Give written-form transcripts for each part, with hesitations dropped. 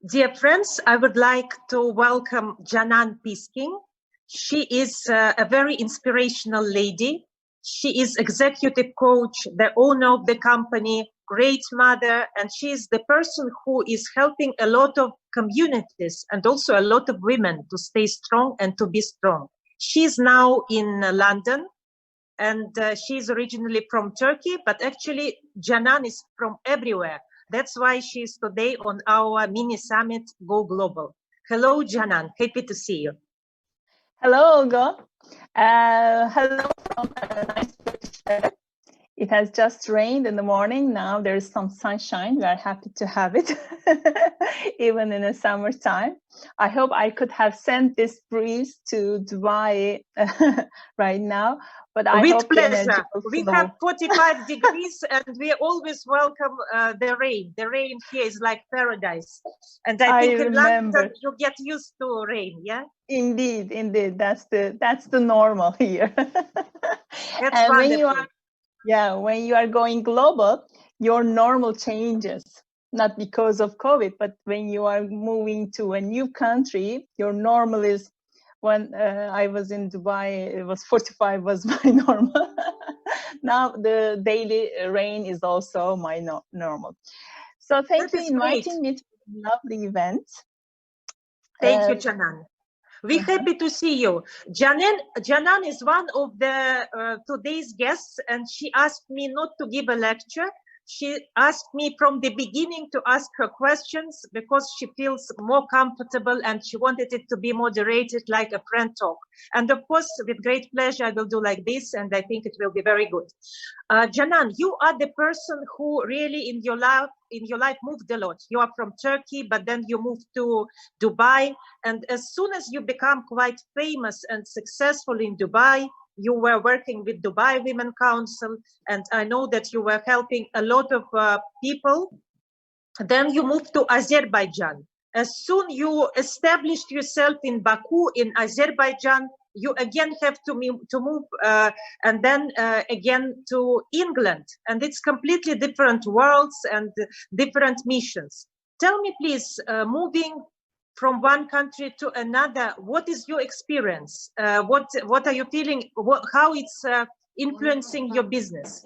Dear friends, I would like to welcome Canan Piskin. She is a very inspirational lady. She is executive coach, the owner of the company, great mother, and she is the person who is helping a lot of communities and also a lot of women to stay strong and to be strong. She is now in London, and she is originally from Turkey, but actually Canan is from everywhere. That's why she is today on our mini summit, Go Global. Hello, Canan. Happy to see you. Hello, Olga. Hello from nice British. It has just rained in the morning. Now there is some sunshine. We are happy to have it, even in the summertime. I hope I could have sent this breeze to Dubai right now, but I hope with pleasure. We flow. have 45 degrees, and we always welcome the rain. The rain here is like paradise, and I think in London you get used to rain. Yeah. Indeed, indeed. That's the normal here. That's and wonderful. When you are going global, your normal changes, not because of COVID, but when you are moving to a new country, your normal is, when I was in Dubai, it was 45 was my normal. Now the daily rain is also my normal. So thank you for inviting me to a lovely event. Thank you, Canan. We're happy to see you. Canan is one of the today's guests, and she asked me not to give a lecture. She asked me from the beginning to ask her questions because she feels more comfortable and she wanted it to be moderated like a friend talk. And of course, with great pleasure, I will do like this, and I think it will be very good. Canan, you are the person who really in your life moved a lot. You are from Turkey, but then you moved to Dubai. And as soon as you become quite famous and successful in Dubai, you were working with Dubai Women Council, and I know that you were helping a lot of people. Then you moved to Azerbaijan. As soon you established yourself in Baku, in Azerbaijan, you again have to move and then again to England. And it's completely different worlds and different missions. Tell me, please, moving from one country to another, what is your experience? What are you feeling? How it's influencing your business?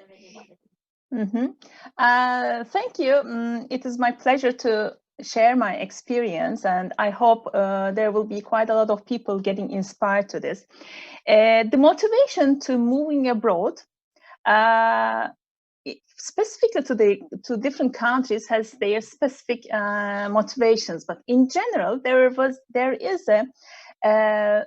Thank you. It is my pleasure to share my experience, and I hope there will be quite a lot of people getting inspired to this. The motivation to moving abroad, specifically to different countries, has their specific motivations. But in general, there is a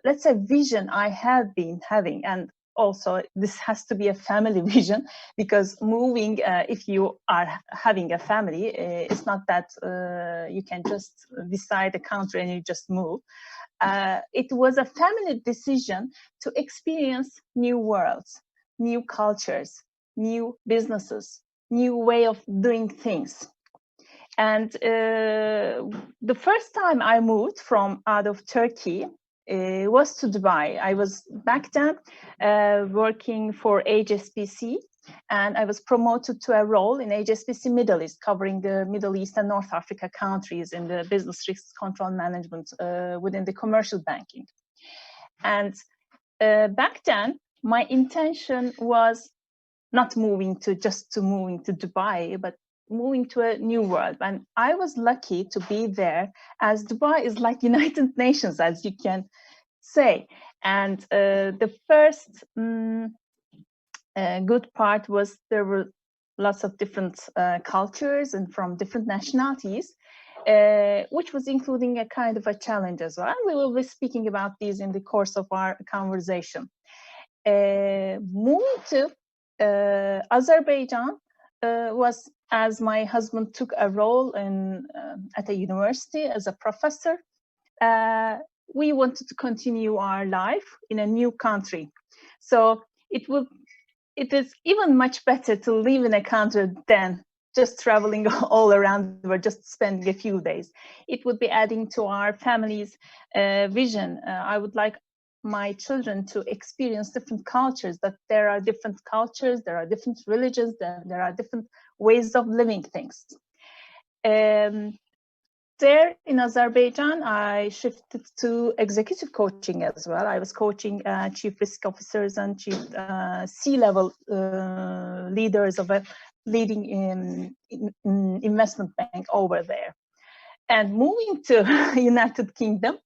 let's say vision I have been having, and also this has to be a family vision, because moving, if you are having a family, it's not that you can just decide a country and you just move. It was a family decision to experience new worlds, new cultures, new businesses, new way of doing things. And the first time I moved from out of Turkey was to Dubai. I was back then working for HSBC, and I was promoted to a role in HSBC Middle East, covering the Middle East and North Africa countries in the business risk control management within the commercial banking. And back then, my intention was not moving to Dubai, but moving to a new world. And I was lucky to be there, as Dubai is like United Nations, as you can say. And the first good part was there were lots of different cultures and from different nationalities, which was including a kind of a challenge as well. And we will be speaking about these in the course of our conversation. Moving to Azerbaijan was as my husband took a role at a university as a professor. We wanted to continue our life in a new country. So it is even much better to live in a country than just traveling all around or just spending a few days. It would be adding to our family's vision. I would like my children to experience different cultures, that there are different cultures, there are different religions, there are different ways of living things. there in Azerbaijan, I shifted to executive coaching as well. I was coaching chief risk officers and chief C-level leaders of a leading investment bank over there. And moving to United Kingdom,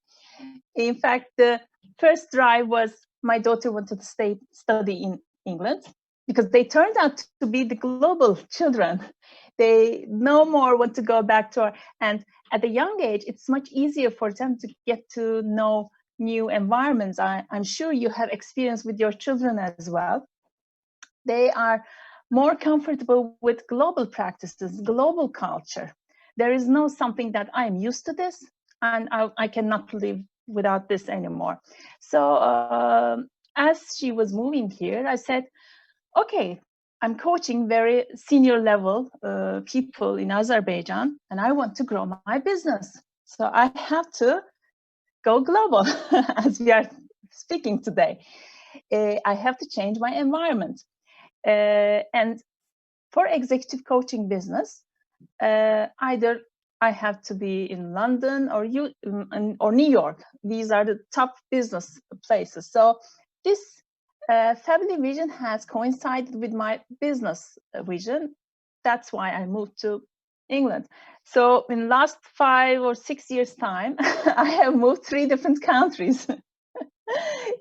in fact, the first drive was my daughter wanted to study in England, because they turned out to be the global children. They no more want to go back to and at a young age, it's much easier for them to get to know new environments. I'm sure you have experience with your children as well. They are more comfortable with global practices, global culture. There is no something that I'm used to this, and I cannot live without this anymore. So as she was moving here, I said, okay, I'm coaching very senior level people in Azerbaijan, and I want to grow my business. So I have to go global as we are speaking today. I have to change my environment. And for executive coaching business, either I have to be in London or New York. These are the top business places. So this family vision has coincided with my business vision. That's why I moved to England. So in last 5 or 6 years' time, I have moved 3 different countries.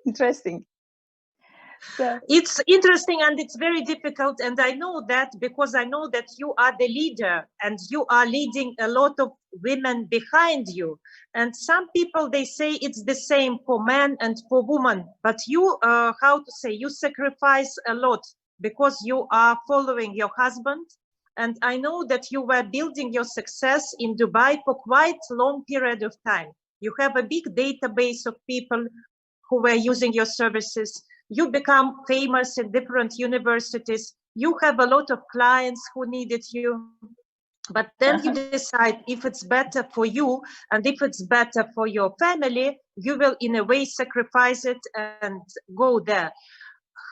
Interesting. So it's interesting, and it's very difficult, and I know that because I know that you are the leader and you are leading a lot of women behind you, and some people, they say it's the same for men and for women, but you how to say, you sacrifice a lot because you are following your husband. And I know that you were building your success in Dubai for quite a long period of time. You have a big database of people who were using your services. You become famous in different universities. You have a lot of clients who needed you. But then you decide if it's better for you and if it's better for your family, you will in a way sacrifice it and go there.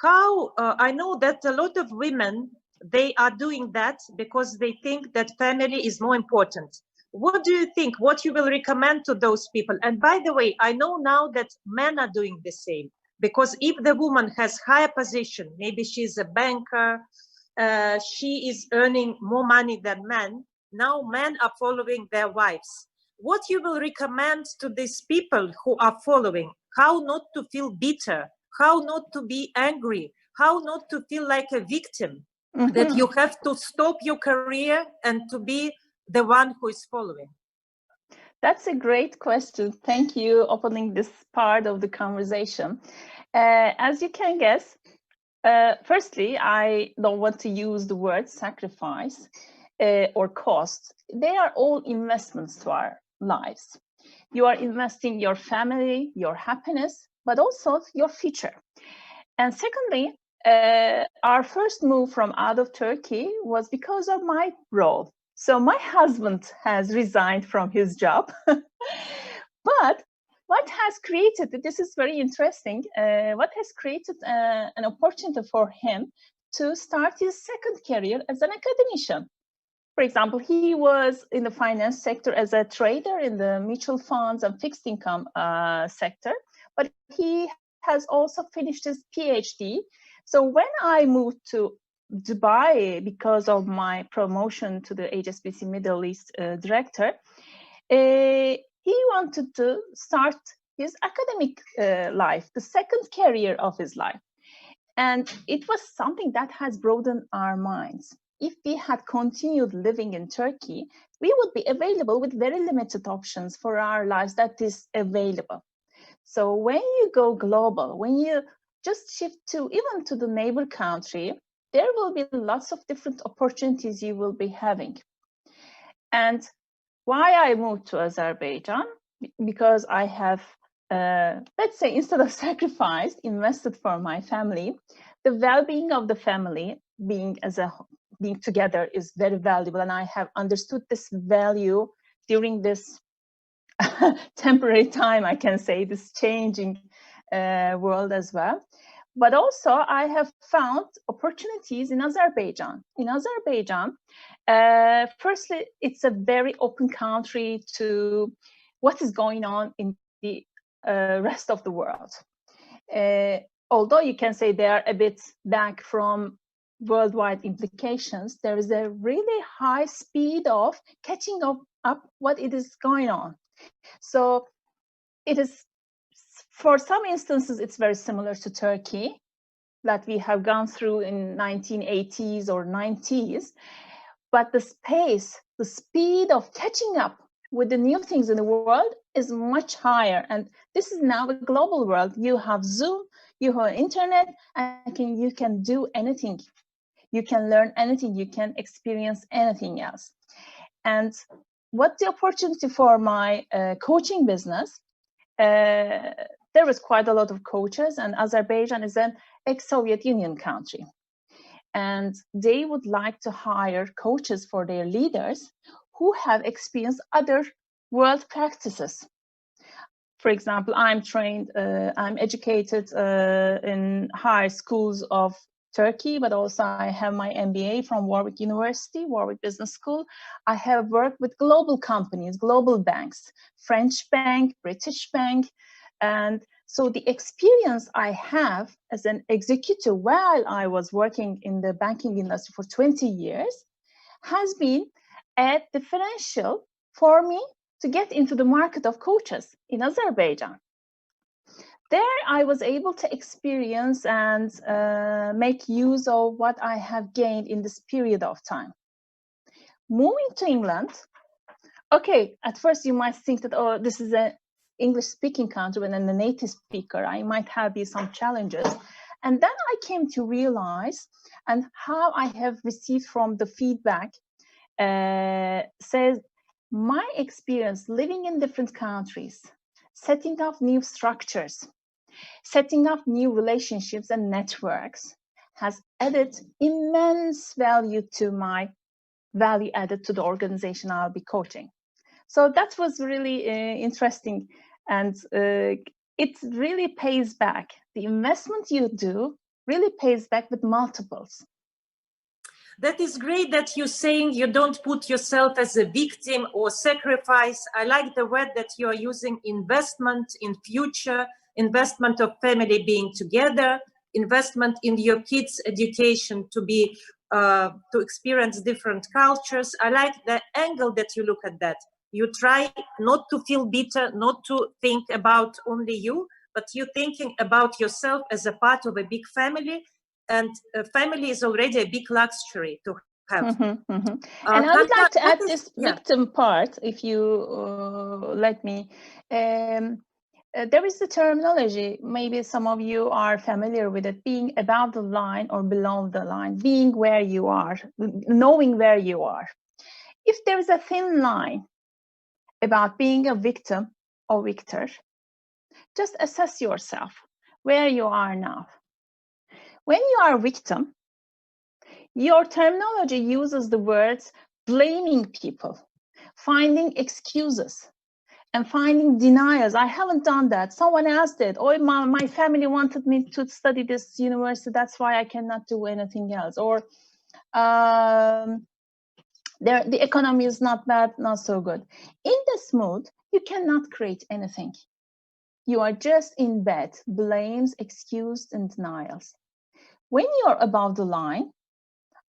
How, I know that a lot of women, they are doing that because they think that family is more important. What do you think? What you will recommend to those people? And by the way, I know now that men are doing the same. Because if the woman has higher position, maybe she's a banker, she is earning more money than men. Now men are following their wives. What you will recommend to these people who are following? How not to feel bitter? How not to be angry? How not to feel like a victim? Mm-hmm. That you have to stop your career and to be the one who is following. That's a great question. Thank you for opening this part of the conversation. As you can guess, firstly, I don't want to use the word sacrifice or cost. They are all investments to our lives. You are investing your family, your happiness, but also your future. And secondly, our first move from out of Turkey was because of my role. So my husband has resigned from his job, but what has created, this is very interesting, what has created an opportunity for him to start his second career as an academician. For example, he was in the finance sector as a trader in the mutual funds and fixed income sector, but he has also finished his PhD. So when I moved to Dubai because of my promotion to the HSBC Middle East director, he wanted to start his academic life, the second career of his life. And it was something that has broadened our minds. If we had continued living in Turkey, we would be available with very limited options for our lives that is available. So when you go global, when you just shift to even to the neighbor country, there will be lots of different opportunities you will be having. And why I moved to Azerbaijan? Because I have, let's say, instead of sacrificed, invested for my family. The well-being of the family being together is very valuable, and I have understood this value during this temporary time, I can say, this changing world as well. But also I have found opportunities in Azerbaijan. In Azerbaijan, firstly, it's a very open country to what is going on in the rest of the world. Although you can say they are a bit back from worldwide implications, there is a really high speed of catching up what it is going on. So it is, for some instances, it's very similar to Turkey that we have gone through in 1980s or 90s, but the pace, the speed of catching up with the new things in the world is much higher. And this is now a global world. You have Zoom, you have internet, and you can do anything. You can learn anything, you can experience anything else. And what the opportunity for my coaching business, there was quite a lot of coaches, and Azerbaijan is an ex-Soviet Union country. And they would like to hire coaches for their leaders who have experienced other world practices. For example, I'm trained, I'm educated in higher schools of Turkey, but also I have my MBA from Warwick University, Warwick Business School. I have worked with global companies, global banks, French bank, British bank. And so the experience I have as an executive while I was working in the banking industry for 20 years has been a differential for me to get into the market of coaches in Azerbaijan. There I was able to experience and make use of what I have gained in this period of time. Moving to England, okay, at first you might think that, oh, this is an English-speaking country and a native speaker, I might have some challenges. And then I came to realize, and how I have received from the feedback, says my experience living in different countries, setting up new structures, setting up new relationships and networks has added immense value to my value added to the organization I'll be coaching. So that was really interesting, and it really pays back. The investment you do really pays back with multiples. That is great that you're saying you don't put yourself as a victim or sacrifice. I like the word that you're using, investment in future, investment of family being together, investment in your kids' education to be to experience different cultures. I like the angle that you look at that. You try not to feel bitter, not to think about only you, but you're thinking about yourself as a part of a big family. And a family is already a big luxury to have. Mm-hmm, mm-hmm. And I would like to add this victim part, if you let me. There is the terminology, maybe some of you are familiar with it, being above the line or below the line, being where you are, knowing where you are. If there is a thin line about being a victim or victor, just assess yourself, where you are now. When you are a victim, your terminology uses the words blaming people, finding excuses, and finding denials. I haven't done that. Someone else did. Oh, my family wanted me to study this university. That's why I cannot do anything else. Or the economy is not bad, not so good. In this mood, you cannot create anything. You are just in bed, blames, excuses, and denials. When you're above the line,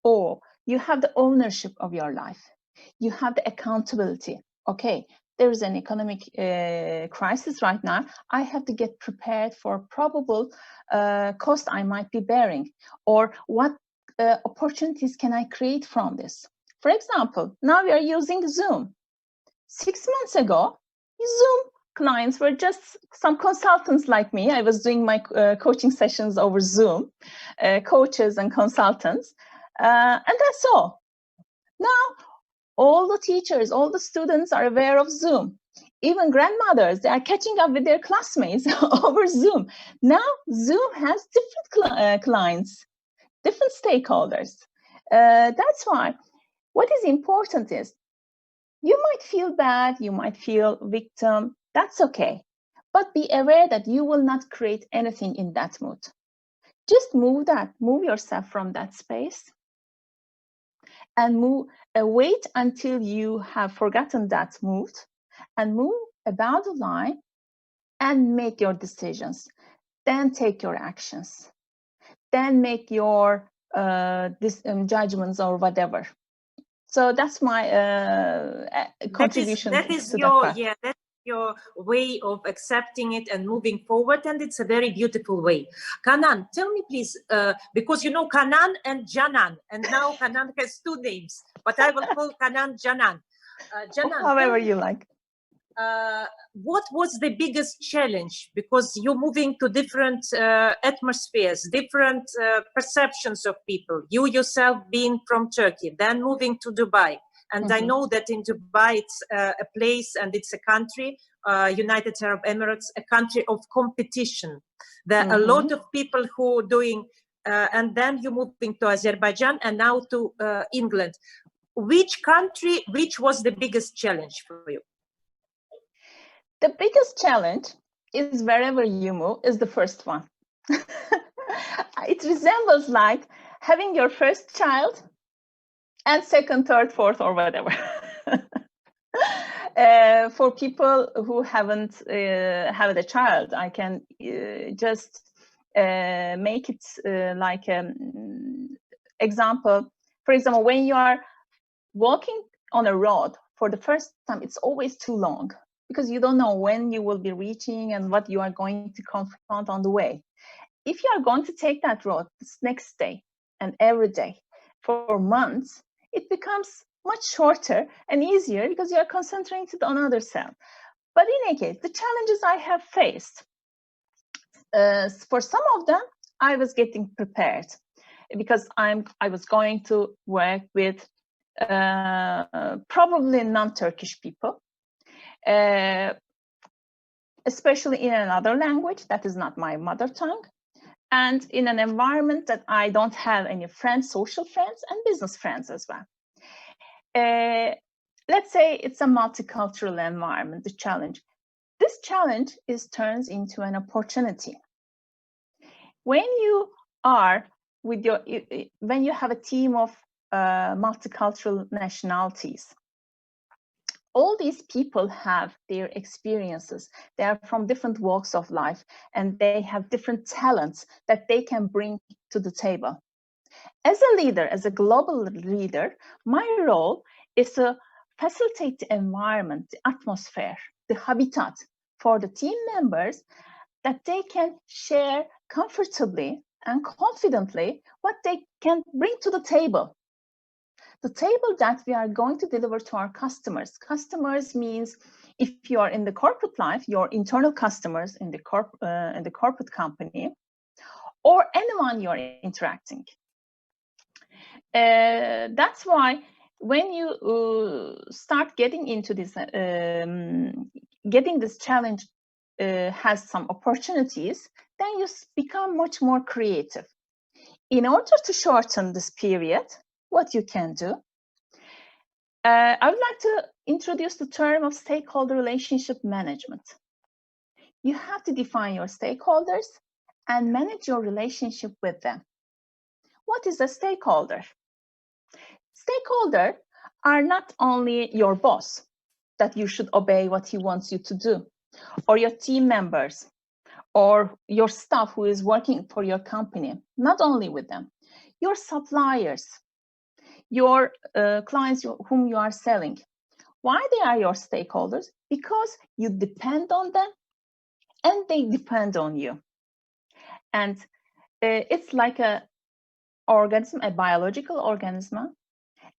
or you have the ownership of your life, you have the accountability. Okay, there is an economic crisis right now. I have to get prepared for probable cost I might be bearing, or what opportunities can I create from this? For example, now we are using Zoom. 6 months ago, Zoom clients were just some consultants like me. I was doing my coaching sessions over Zoom, coaches and consultants, and that's all. Now, all the teachers, all the students are aware of Zoom. Even grandmothers, they are catching up with their classmates over Zoom. Now, Zoom has different clients, different stakeholders. That's why what is important is you might feel bad, you might feel victim. That's okay. But be aware that you will not create anything in that mood. Just move yourself from that space and wait until you have forgotten that mood and move about the line and make your decisions. Then take your actions. Then make your judgments or whatever. So that's my contribution that is to your, that part. that's your way of accepting it and moving forward, and it's a very beautiful way. Canan, tell me please, because you know Canan and Janan, and now Canan has two names, but I will call Canan Janan. Janan, However you like. What was the biggest challenge? Because you're moving to different atmospheres, different perceptions of people. You yourself being from Turkey, then moving to Dubai. And I know that in Dubai, it's a place and it's a country, United Arab Emirates, a country of competition. There are a lot of people who are doing, and then you're moving to Azerbaijan and now to England. Which country, which was the biggest challenge for you? The biggest challenge is wherever you move is the first one. It resembles like having your first child and second, third, fourth, or whatever. For people who haven't had a child, I can just make it like an example. For example, when you are walking on a road for the first time, it's always too long because you don't know when you will be reaching and what you are going to confront on the way. If you are going to take that road this next day and every day for months, it becomes much shorter and easier because you are concentrated on other self. But in any case, the challenges I have faced, for some of them, I was getting prepared because I was going to work with probably non-Turkish people, especially in another language that is not my mother tongue, and in an environment that I don't have any friends, social friends, and business friends as well. Let's say it's a multicultural environment, the challenge. This challenge turns into an opportunity. When you are with when you have a team of multicultural nationalities, all these people have their experiences. They are from different walks of life, and they have different talents that they can bring to the table. As a leader, as a global leader, my role is to facilitate the environment, the atmosphere, the habitat for the team members that they can share comfortably and confidently what they can bring to the table. The table that we are going to deliver to our customers. Customers means if you are in the corporate life, your internal customers in the corporate company, or anyone you're interacting. That's why when you start getting into this, getting this challenge has some opportunities, then you become much more creative. In order to shorten this period, what you can do, I would like to introduce the term of stakeholder relationship management. You have to define your stakeholders and manage your relationship with them. What is a stakeholder? Stakeholders are not only your boss, that you should obey what he wants you to do, or your team members, or your staff who is working for your company, not only with them, your suppliers, your clients whom you are selling. Why they are your stakeholders? Because you depend on them and they depend on you. And it's like a organism, a biological organism,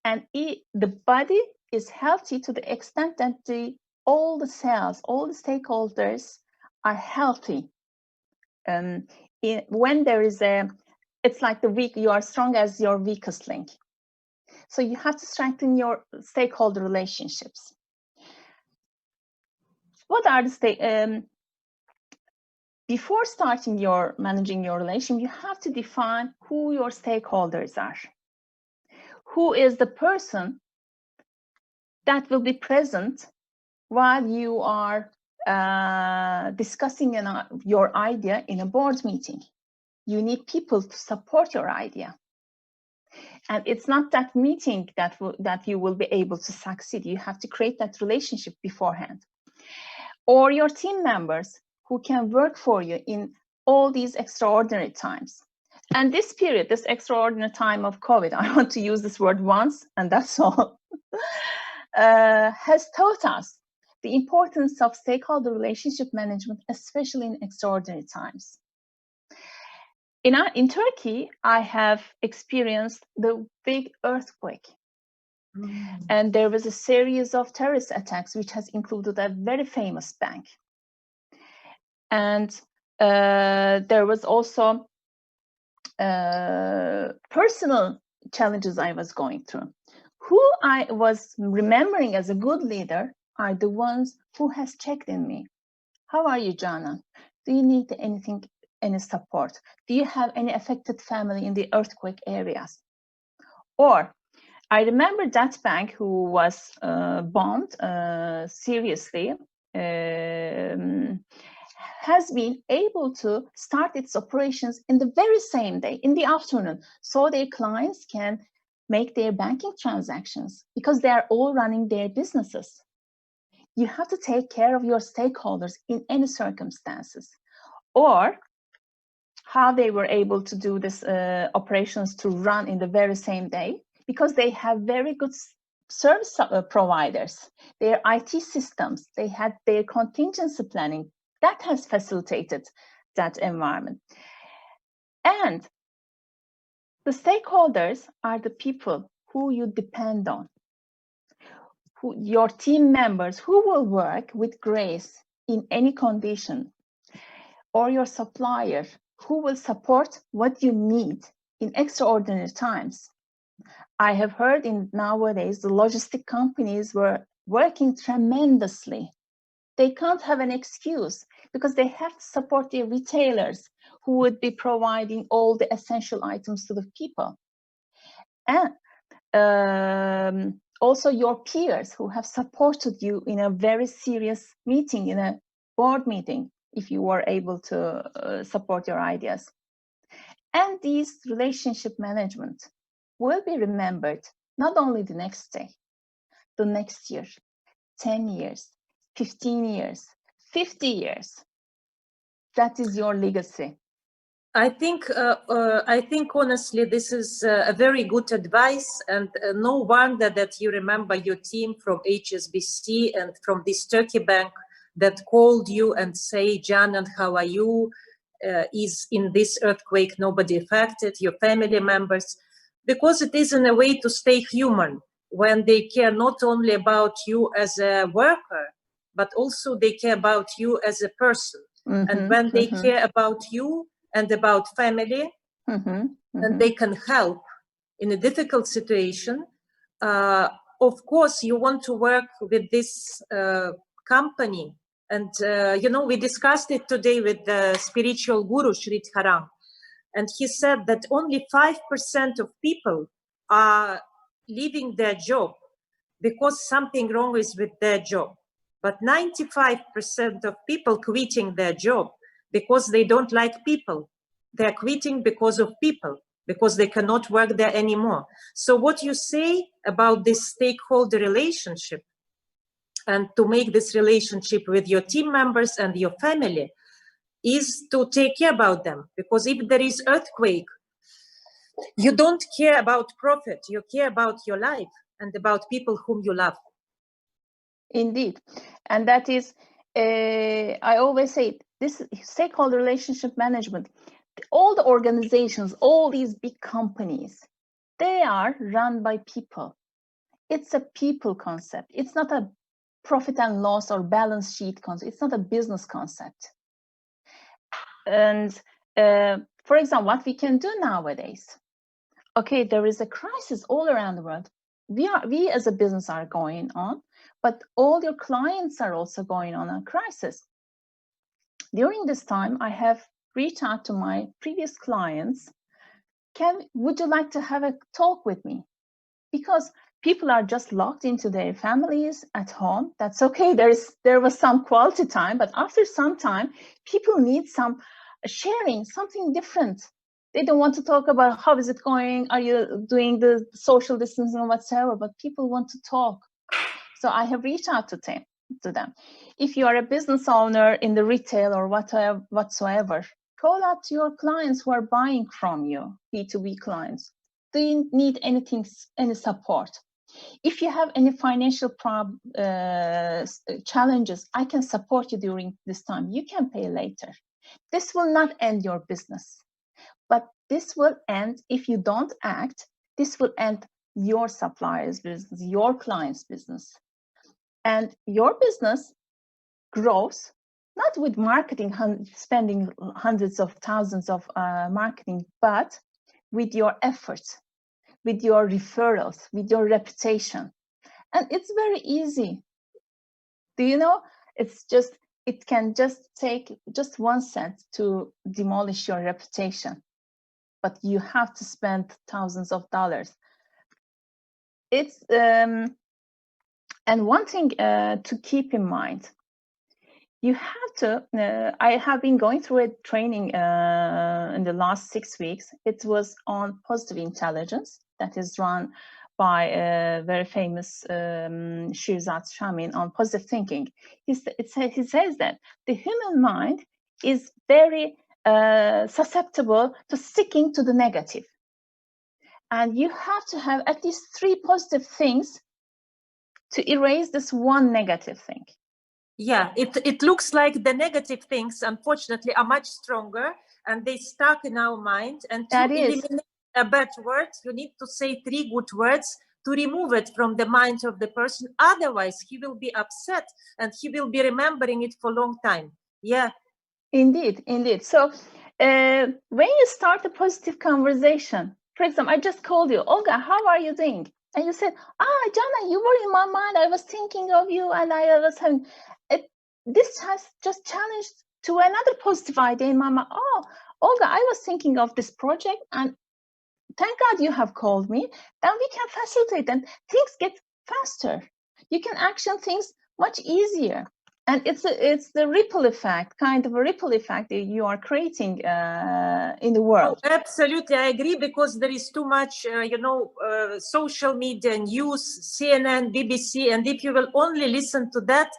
and the body is healthy to the extent that all the cells, all the stakeholders are healthy. When there is it's like you are strong as your weakest link. So you have to strengthen your stakeholder relationships. What are the before starting managing your relation, you have to define who your stakeholders are. Who is the person that will be present while you are discussing your idea in a board meeting? you need people to support your idea. And it's not that meeting that you will be able to succeed. You have to create that relationship beforehand. Or your team members who can work for you in all these extraordinary times. And this period, this extraordinary time of COVID, I want to use this word once, and that's all, has taught us the importance of stakeholder relationship management, especially in extraordinary times. In Turkey, I have experienced the big earthquake. And there was a series of terrorist attacks, which has included a very famous bank. And there was also personal challenges I was going through. Who I was remembering as a good leader are the ones who has checked in me. How are you, Canan? Do you need anything, any support? Do you have any affected family in the earthquake areas? Or I remember that bank who was bombed seriously has been able to start its operations in the very same day, in the afternoon, so their clients can make their banking transactions because they are all running their businesses. You have to take care of your stakeholders in any circumstances. Or how they were able to do this operations to run in the very same day, because they have very good service providers, their IT systems, they had their contingency planning. That has facilitated that environment. And the stakeholders are the people who you depend on, your team members who will work with grace in any condition, or your supplier who will support what you need in extraordinary times. I have heard nowadays the logistic companies were working tremendously. They can't have an excuse because they have to support their retailers who would be providing all the essential items to the people. And also your peers who have supported you in a very serious meeting, in a board meeting, if you were able to support your ideas. And these relationship management will be remembered not only the next day, the next year, 10 years, 15 years, 50 years. That is your legacy. I think honestly, this is a very good advice, and no wonder that you remember your team from HSBC and from this Turkey bank that called you and say, Canan, how are you? Is in this earthquake nobody affected, your family members? Because it is in a way to stay human, when they care not only about you as a worker, but also they care about you as a person. And when they care about you and about family, and they can help in a difficult situation, of course you want to work with this company. And we discussed it today with the spiritual guru Sreedharan, and he said that only 5% of people are leaving their job because something wrong is with their job, but 95% of people quitting their job because they don't like people. They're quitting because of people, because they cannot work there anymore. So what you say about this stakeholder relationship, and to make this relationship with your team members and your family, is to take care about them. Because if there is earthquake, you don't care about profit, you care about your life and about people whom you love. Indeed. And that is, I always say, this stakeholder relationship management, all the organizations, all these big companies, they are run by people. It's a people concept. It's not a profit and loss or balance sheet concept. It's not a business concept. And for example, what we can do nowadays, okay, there is a crisis all around the world. We as a business are going on, but all your clients are also going on a crisis. During this time, I have reached out to my previous clients. Would you like to have a talk with me? Because people are just locked into their families at home. That's okay. There was some quality time, but after some time, people need some sharing, something different. They don't want to talk about how is it going, are you doing the social distancing or whatsoever, but people want to talk. So I have reached out to them. If you are a business owner in the retail or whatsoever, call out to your clients who are buying from you, B2B clients. Do you need anything, any support? If you have any financial challenges, I can support you during this time. You can pay later. This will not end your business, but this will end if you don't act. This will end your supplier's business, your client's business. And your business grows not with marketing, spending hundreds of thousands of marketing, but with your efforts, with your referrals, with your reputation. And it's very easy. Do you know? It can just take just 1 cent to demolish your reputation, but you have to spend thousands of dollars. It's and one thing to keep in mind, you have to, I have been going through a training in the last 6 weeks. It was on positive intelligence that is run by a very famous Shirzad Shamin on positive thinking. He says that the human mind is very susceptible to sticking to the negative. And you have to have at least 3 positive things to erase this one negative thing. Yeah, it looks like the negative things, unfortunately, are much stronger and they stuck in our mind. And to eliminate a bad word, you need to say 3 good words to remove it from the mind of the person. Otherwise, he will be upset and he will be remembering it for a long time. Yeah. Indeed, indeed. So when you start a positive conversation, for example, I just called you, Olga, how are you doing? And you said, Jana, you were in my mind. I was thinking of you and I was having it. This has just challenged to another positive idea in my mind. Oh, Olga, I was thinking of this project and thank God you have called me. Then we can facilitate and things get faster. You can action things much easier. And it's the ripple effect, kind of a ripple effect that you are creating in the world. Oh, absolutely, I agree, because there is too much, social media, news, CNN, BBC, and if you will only listen to that,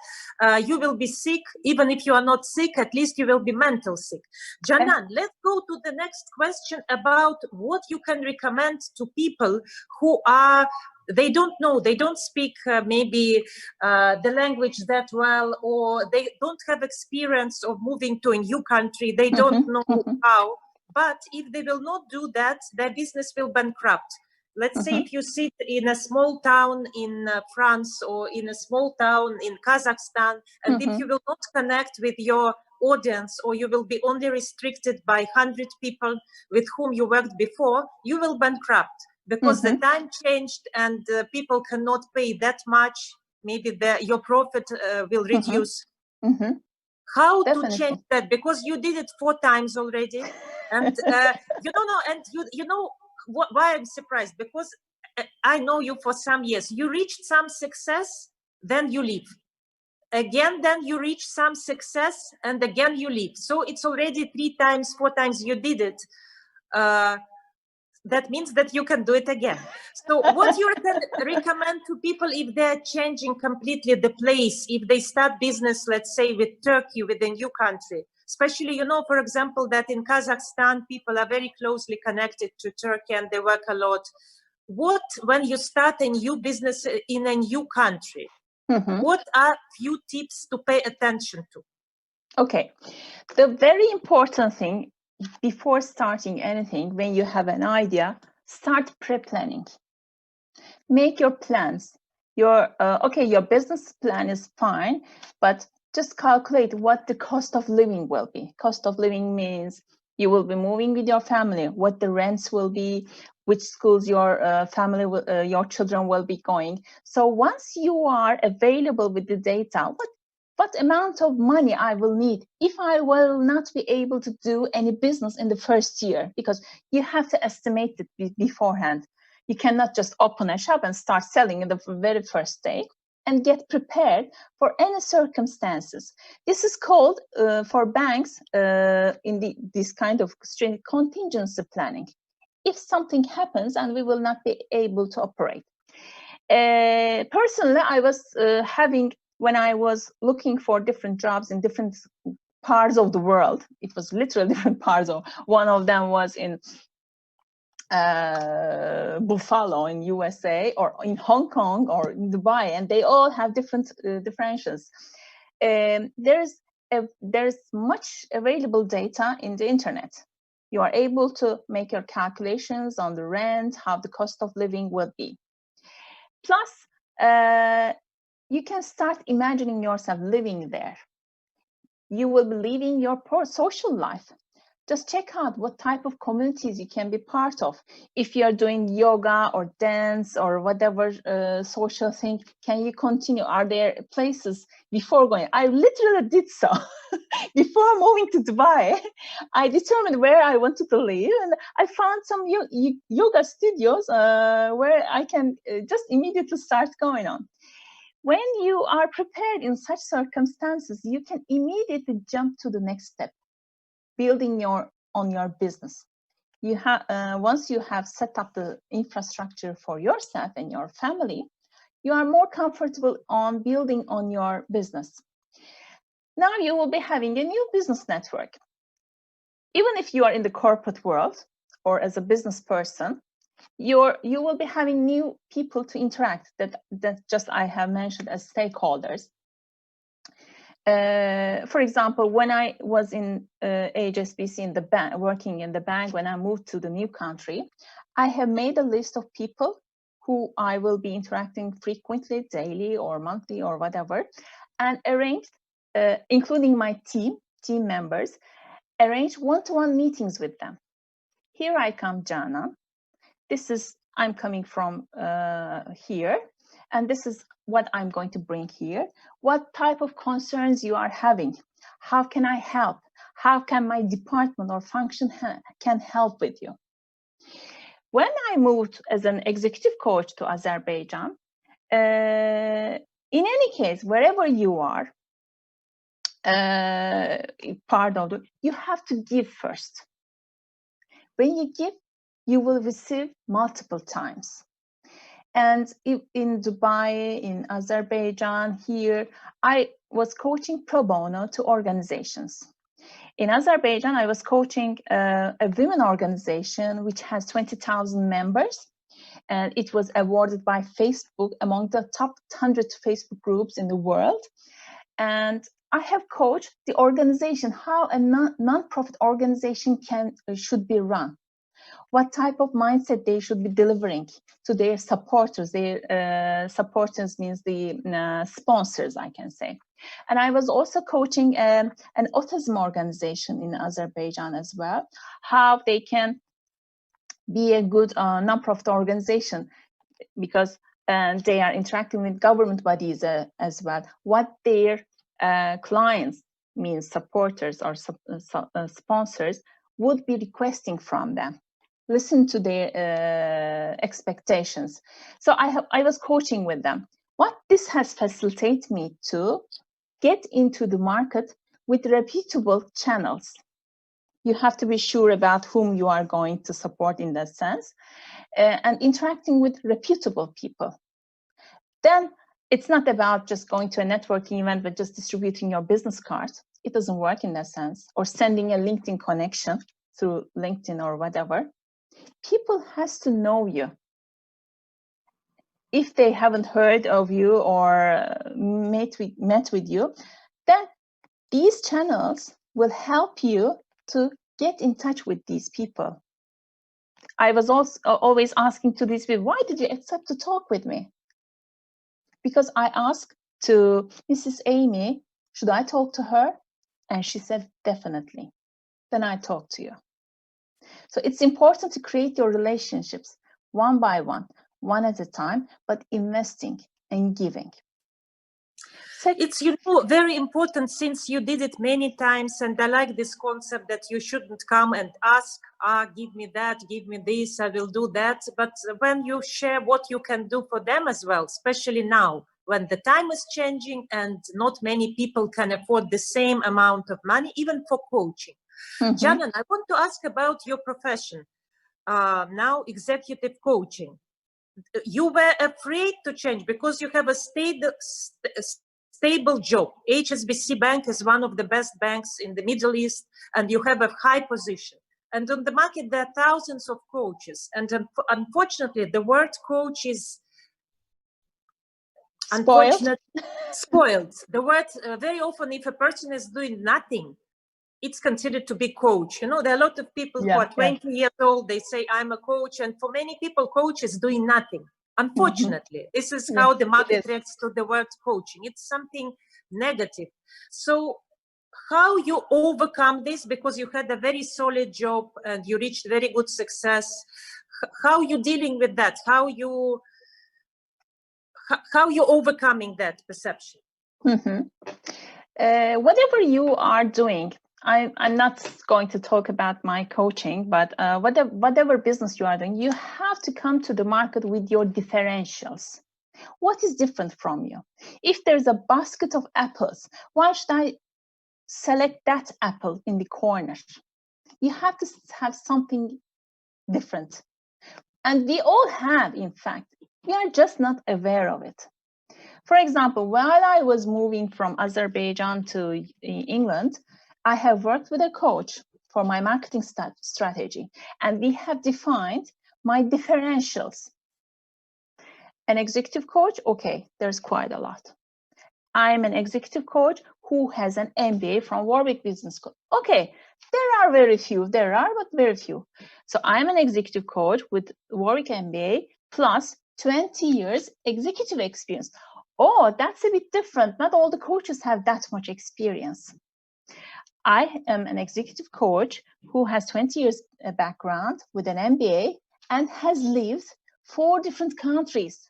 you will be sick. Even if you are not sick, at least you will be mental sick. Canan, let's go to the next question about what you can recommend to people who are, they don't know, they don't speak maybe the language that well, or they don't have experience of moving to a new country, they don't know how. But if they will not do that, their business will bankrupt. Let's say if you sit in a small town in France or in a small town in Kazakhstan, and if you will not connect with your audience, or you will be only restricted by 100 people with whom you worked before, you will bankrupt. Because the time changed and people cannot pay that much, maybe your profit will reduce. How to change that? Because you did it 4 times already, and you know why I'm surprised? Because I know you for some years. You reached some success, then you leave again. Then you reach some success, and again you leave. So it's already 3 times, 4 times you did it. That means that you can do it again. So what you can recommend to people if they're changing completely the place, if they start business, let's say with Turkey, with a new country, especially, you know, for example, that in Kazakhstan, people are very closely connected to Turkey and they work a lot. What, when you start a new business in a new country, what are few tips to pay attention to? Okay, the very important thing before starting anything, when you have an idea, start pre-planning. Make your plans. Your business plan is fine, but just calculate what the cost of living will be. Cost of living means you will be moving with your family, what the rents will be, which schools your your children will be going. So once you are available with the data, what amount of money I will need if I will not be able to do any business in the first year, because you have to estimate it beforehand. You cannot just open a shop and start selling in the very first day. and get prepared for any circumstances. This is called, for banks, in this kind of contingency planning. If something happens and we will not be able to operate. Personally, I was when I was looking for different jobs in different parts of the world, it was literally different parts of, one of them was in Buffalo in USA, or in Hong Kong, or in Dubai, and they all have different differentials. There's much available data in the internet. You are able to make your calculations on the rent, how the cost of living will be. Plus, you can start imagining yourself living there. You will be living your social life. Just check out what type of communities you can be part of. If you are doing yoga or dance or whatever social thing, can you continue? Are there places before going? I literally did so. Before moving to Dubai, I determined where I wanted to live, and I found some yoga studios where I can just immediately start going on. When you are prepared in such circumstances, you can immediately jump to the next step, building on your business. You have once you have set up the infrastructure for yourself and your family, you are more comfortable on building on your business. Now you will be having a new business network. Even if you are in the corporate world or as a business person, you will be having new people to interact that just I have mentioned as stakeholders. For example, when I was in HSBC in the bank, working in the bank, when I moved to the new country, I have made a list of people who I will be interacting frequently, daily or monthly or whatever, and arranged, including my team members, arranged one-to-one meetings with them. Here I come, Jana. I'm coming from here, and this is what I'm going to bring here. What type of concerns you are having? How can I help? How can my department or function can help with you? When I moved as an executive coach to Azerbaijan, in any case, wherever you are, part of it, you have to give first. When you give, you will receive multiple times. And in Dubai, in Azerbaijan, here, I was coaching pro bono to organizations. In Azerbaijan, I was coaching a women organization which has 20,000 members. And it was awarded by Facebook among the top 100 Facebook groups in the world. And I have coached the organization, how a non-profit organization should be run. What type of mindset they should be delivering to their supporters. Their supporters means the sponsors, I can say. And I was also coaching an autism organization in Azerbaijan as well, how they can be a good non-profit organization, because they are interacting with government bodies as well. What their clients, means supporters or sponsors, would be requesting from them. Listen to their expectations. So I was coaching with them. What this has facilitated me to get into the market with reputable channels. You have to be sure about whom you are going to support in that sense, and interacting with reputable people. Then it's not about just going to a networking event, but just distributing your business cards. It doesn't work in that sense, or sending a LinkedIn connection through LinkedIn or whatever. People has to know you. If they haven't heard of you or met with you, then these channels will help you to get in touch with these people. I was also always asking to these people, why did you accept to talk with me? Because I asked to Mrs. Amy, should I talk to her? And she said, definitely. Then I talk to you. So it's important to create your relationships one by one at a time, but investing and giving. It's, very important, since you did it many times, and I like this concept that you shouldn't come and ask, give me that, give me this, I will do that. But when you share what you can do for them as well, especially now, when the time is changing and not many people can afford the same amount of money, even for coaching. Canan, I want to ask about your profession, now executive coaching. You were afraid to change because you have a stable job. HSBC Bank is one of the best banks in the Middle East, and you have a high position. And on the market, there are thousands of coaches. And unfortunately, the word coach is spoiled. The word, very often, if a person is doing nothing, it's considered to be coach. You know, there are a lot of people who are 20 years old, they say, I'm a coach. And for many people, coach is doing nothing. Unfortunately, this is how the market reacts to the word coaching. It's something negative. So how you overcome this, because you had a very solid job and you reached very good success. How you dealing with that? How you overcoming that perception? Whatever you are doing, I'm not going to talk about my coaching, but whatever business you are doing, you have to come to the market with your differentials. What is different from you? If there's a basket of apples, why should I select that apple in the corner? You have to have something different. And we all have, in fact, we are just not aware of it. For example, while I was moving from Azerbaijan to England, I have worked with a coach for my marketing strategy, and we have defined my differentials. An executive coach, okay, there's quite a lot. I'm an executive coach who has an MBA from Warwick Business School. Okay, there are very few, but very few. So I'm an executive coach with Warwick MBA plus 20 years executive experience. Oh, that's a bit different. Not all the coaches have that much experience. I am an executive coach who has 20 years background with an MBA and has lived 4 different countries.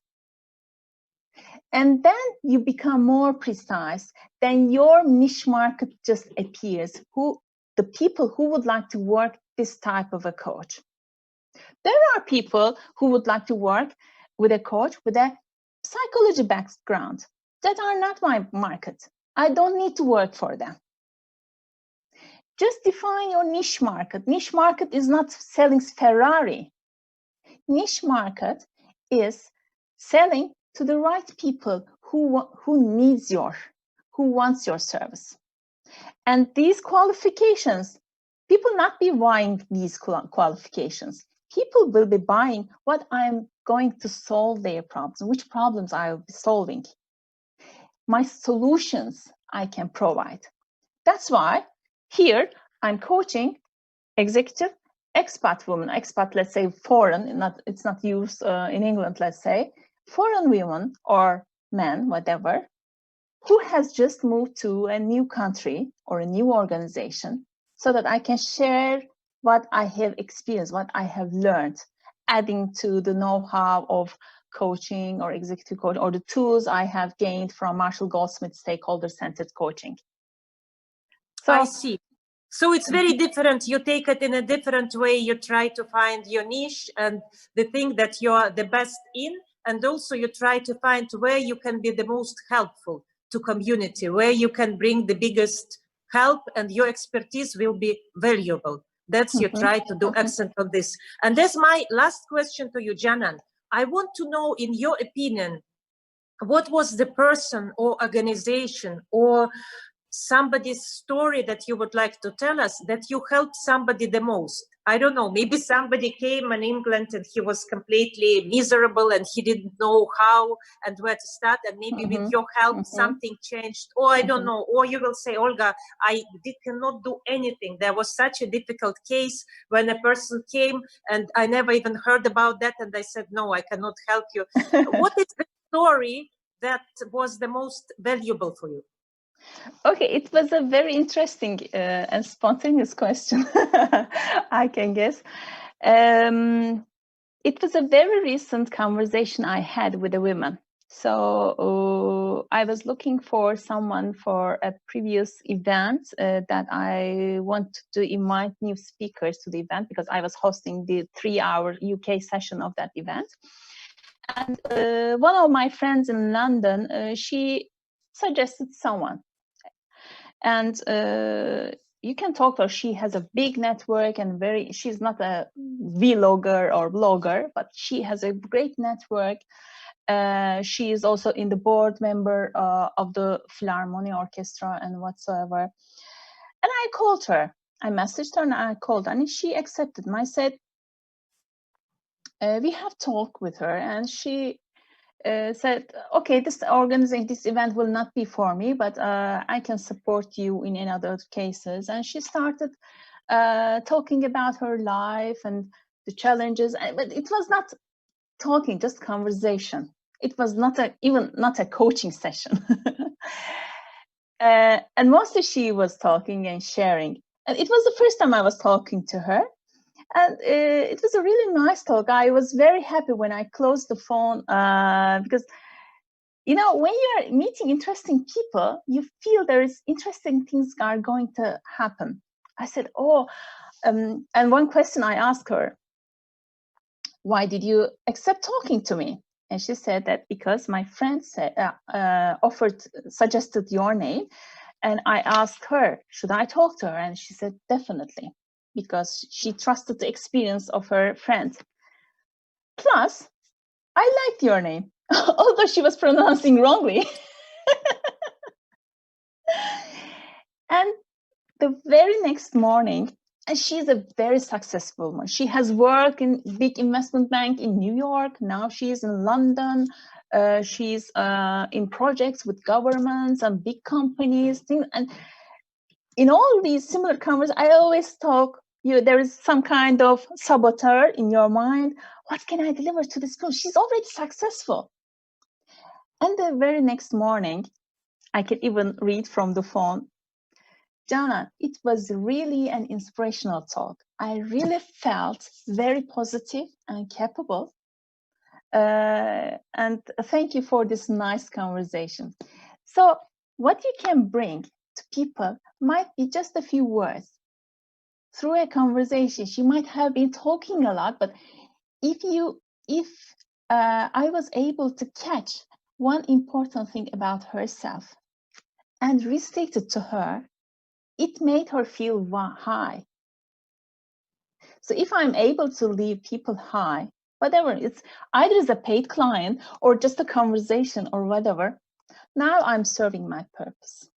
And then you become more precise, then your niche market just appears, the people who would like to work this type of a coach. There are people who would like to work with a coach with a psychology background that are not my market. I don't need to work for them. Just define your niche market. Niche market is not selling Ferrari. Niche market is selling to the right people who wants your service. And these qualifications, people not be buying these qualifications. People will be buying what I'm going to solve their problems, which problems I will be solving. My solutions I can provide. That's why here I'm coaching executive expat women, expat, let's say foreign, it's not used in England, let's say, foreign women or men, whatever, who has just moved to a new country or a new organization, so that I can share what I have experienced, what I have learned, adding to the know-how of coaching or executive coaching, or the tools I have gained from Marshall Goldsmith's stakeholder-centered coaching. So, I see. So it's very different. You take it in a different way. You try to find your niche and the thing that you're the best in. And also you try to find where you can be the most helpful to community, where you can bring the biggest help and your expertise will be valuable. That's you try to do accent on this. And that's my last question to you, Canan. I want to know, in your opinion, what was the person or organization or somebody's story that you would like to tell us that you helped somebody the most? I don't know, maybe somebody came in England and he was completely miserable and he didn't know how and where to start, and maybe with your help something changed, or I don't know, or you will say, Olga, I cannot do anything. There was such a difficult case when a person came and I never even heard about that, and I said, no, I cannot help you. What is the story that was the most valuable for you? Okay, it was a very interesting and spontaneous question, I can guess. It was a very recent conversation I had with a woman. So I was looking for someone for a previous event that I want to invite new speakers to the event, because I was hosting the 3-hour UK session of that event. And one of my friends in London, she suggested someone. And you can talk to her. She has a big network and she's not a vlogger or blogger, but she has a great network. She is also in the board member of the Philharmonic Orchestra and whatsoever. And I called her. I messaged her and I called her, and she accepted. And I said, we have talked with her, and she said, okay, organizing this event will not be for me, but I can support you in other cases. And she started talking about her life and the challenges, but it was not talking, just conversation. It was even not a coaching session. And mostly she was talking and sharing. And it was the first time I was talking to her. And it was a really nice talk. I was very happy when I closed the phone because, you know, when you're meeting interesting people, you feel there is interesting things are going to happen. I said, and one question I asked her, why did you accept talking to me? And she said that because my friend suggested your name. And I asked her, should I talk to her? And she said, definitely, because she trusted the experience of her friend. Plus, I liked your name, although she was pronouncing wrongly. And the very next morning, and she's a very successful woman. She has worked in big investment bank in New York. Now she's in London. She's in projects with governments and big companies. And in all these similar conversations, I always talk, there is some kind of saboteur in your mind. What can I deliver to this girl? She's already successful. And the very next morning, I can even read from the phone, Jana, it was really an inspirational talk. I really felt very positive and capable. And thank you for this nice conversation. So what you can bring to people might be just a few words. Through a conversation, she might have been talking a lot, but if I was able to catch one important thing about herself and restate it to her, it made her feel high. So if I'm able to leave people high, whatever, it's either as a paid client or just a conversation or whatever, now I'm serving my purpose.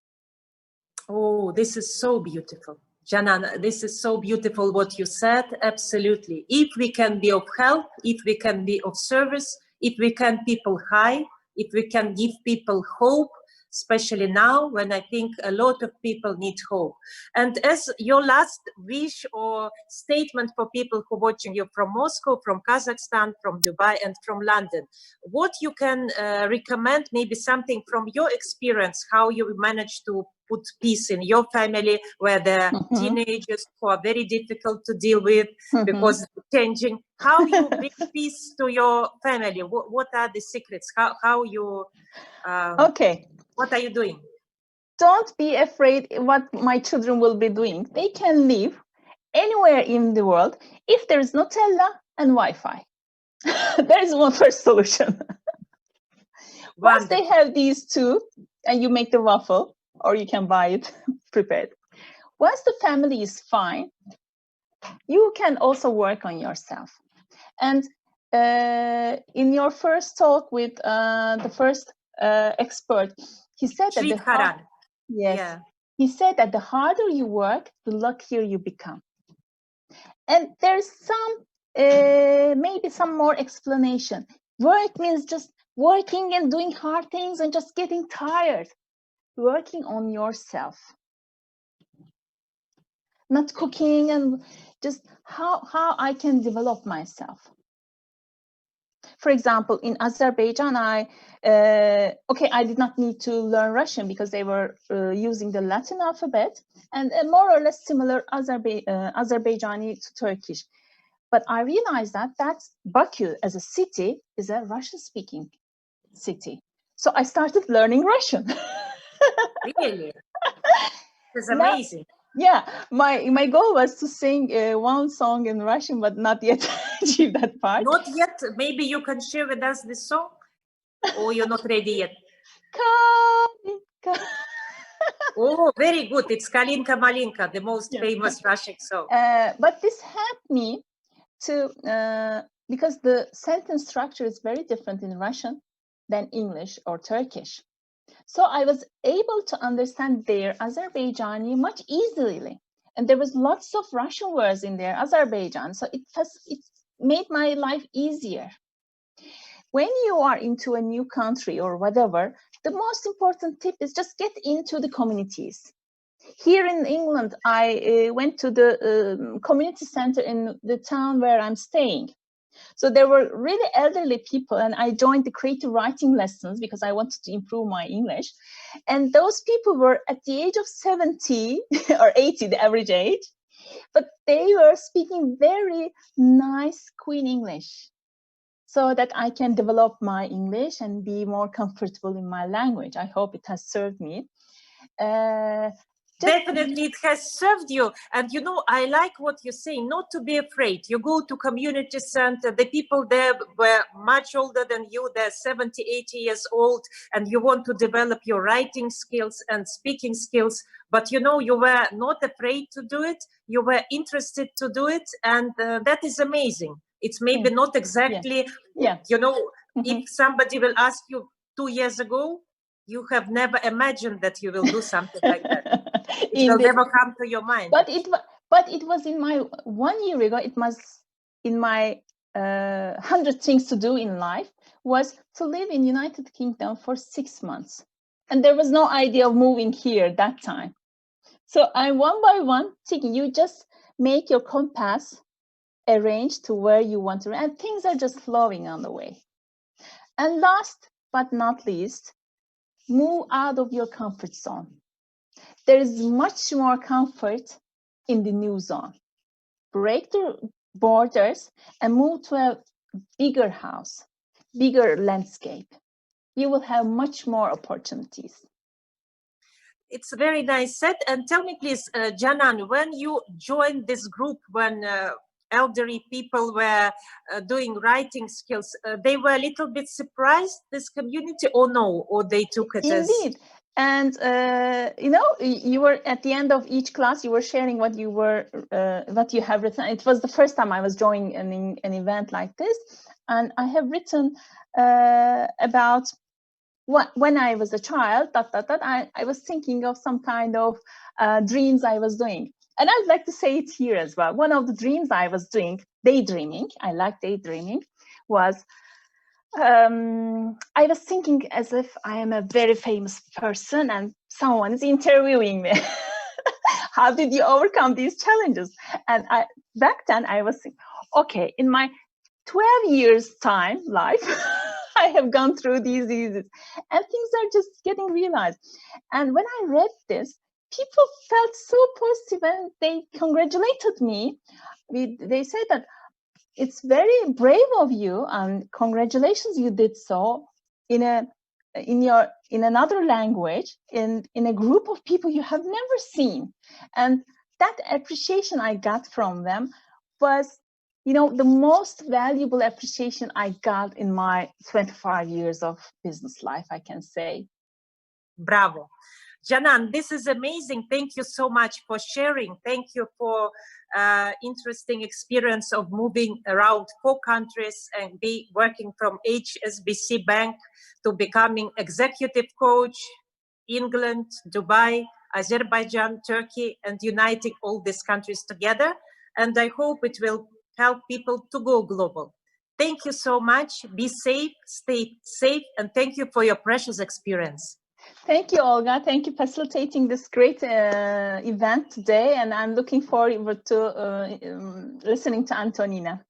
Oh, this is so beautiful. Canan, this is so beautiful what you said. Absolutely. If we can be of help, if we can be of service, if we can people high, if we can give people hope, especially now when I think a lot of people need hope. And as your last wish or statement for people who are watching you from Moscow, from Kazakhstan, from Dubai, and from London, what you can recommend, maybe something from your experience, how you managed to put peace in your family, where the teenagers who are very difficult to deal with because changing, how you bring peace to your family? What are the secrets? How you okay, what are you doing? Don't be afraid what my children will be doing. They can live anywhere in the world if there is Nutella and Wi-Fi. There is one first solution. Once they have these two, and you make the waffle, or you can buy it prepared. Once the family is fine, you can also work on yourself. And in your first talk with the first expert, he said that he said that the harder you work, the luckier you become. And there's some maybe some more explanation. Work means just working and doing hard things and just getting tired. Working on yourself, not cooking, and just how I can develop myself. For example, in Azerbaijan, I did not need to learn Russian because they were using the Latin alphabet and more or less similar Azerbaijani to Turkish. But I realized that Baku as a city is a Russian-speaking city. So I started learning Russian. Really? It's amazing. Yeah, my goal was to sing one song in Russian, but not yet achieve that part. Not yet. Maybe you can share with us this song, or you're not ready yet. Oh, very good. It's Kalinka Malinka, the most famous Russian song. But this helped me to, because the sentence structure is very different in Russian than English or Turkish. So I was able to understand their Azerbaijani much easily. And there was lots of Russian words in their Azerbaijan. So it made my life easier. When you are into a new country or whatever, the most important tip is just get into the communities. Here in England, I went to the community center in the town where I'm staying. So there were really elderly people, and I joined the creative writing lessons because I wanted to improve my English. And those people were at the age of 70 or 80, the average age, but they were speaking very nice Queen English, so that I can develop my English and be more comfortable in my language. I hope it has served me. Definitely it has served you. And you know, I like what you're saying, not to be afraid. You go to community center, the people there were much older than you, they're 70, 80 years old, and you want to develop your writing skills and speaking skills. But you know, you were not afraid to do it. You were interested to do it. And that is amazing. It's maybe not exactly, you know, if somebody will ask you 2 years ago, you have never imagined that you will do something like that. It will never come to your mind. But it was in my 1 year ago. It was in my 100 things to do in life was to live in United Kingdom for 6 months, and there was no idea of moving here that time. So I one by one thinking, you just make your compass arrange to where you want to, and things are just flowing on the way. And last but not least, move out of your comfort zone. There is much more comfort in the new zone. Break the borders and move to a bigger house, bigger landscape. You will have much more opportunities. It's very nice said. And tell me, please, Canan, when you joined this group, when elderly people were doing writing skills, they were a little bit surprised, this community, or no? Or they took it as... Indeed. And you know, you were at the end of each class, you were sharing what you have written. It was the first time I was joining an event like this, and I have written about when I was a child. I was thinking of some kind of dreams I was doing, and I'd like to say it here as well. One of the dreams I was doing, daydreaming. I like daydreaming. Was I was thinking as if I am a very famous person and someone is interviewing me. How did you overcome these challenges? And back then I was thinking, okay, in my 12 years time life, I have gone through these diseases and things are just getting realized. And when I read this, people felt so positive and they congratulated me. They said that it's very brave of you and congratulations, you did so in another language, in a group of people you have never seen. And that appreciation I got from them was, you know, the most valuable appreciation I got in my 25 years of business life, I can say. Bravo. Canan, this is amazing. Thank you so much for sharing. Thank you for interesting experience of moving around 4 countries and be working from HSBC Bank to becoming executive coach, England, Dubai, Azerbaijan, Turkey, and uniting all these countries together. And I hope it will help people to go global. Thank you so much. Be safe, stay safe, and thank you for your precious experience. Thank you, Olga. Thank you for facilitating this great event today. And I'm looking forward to listening to Antonina.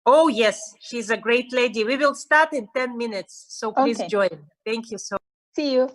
Oh, yes. She's a great lady. We will start in 10 minutes. So please join. Thank you so much. See you.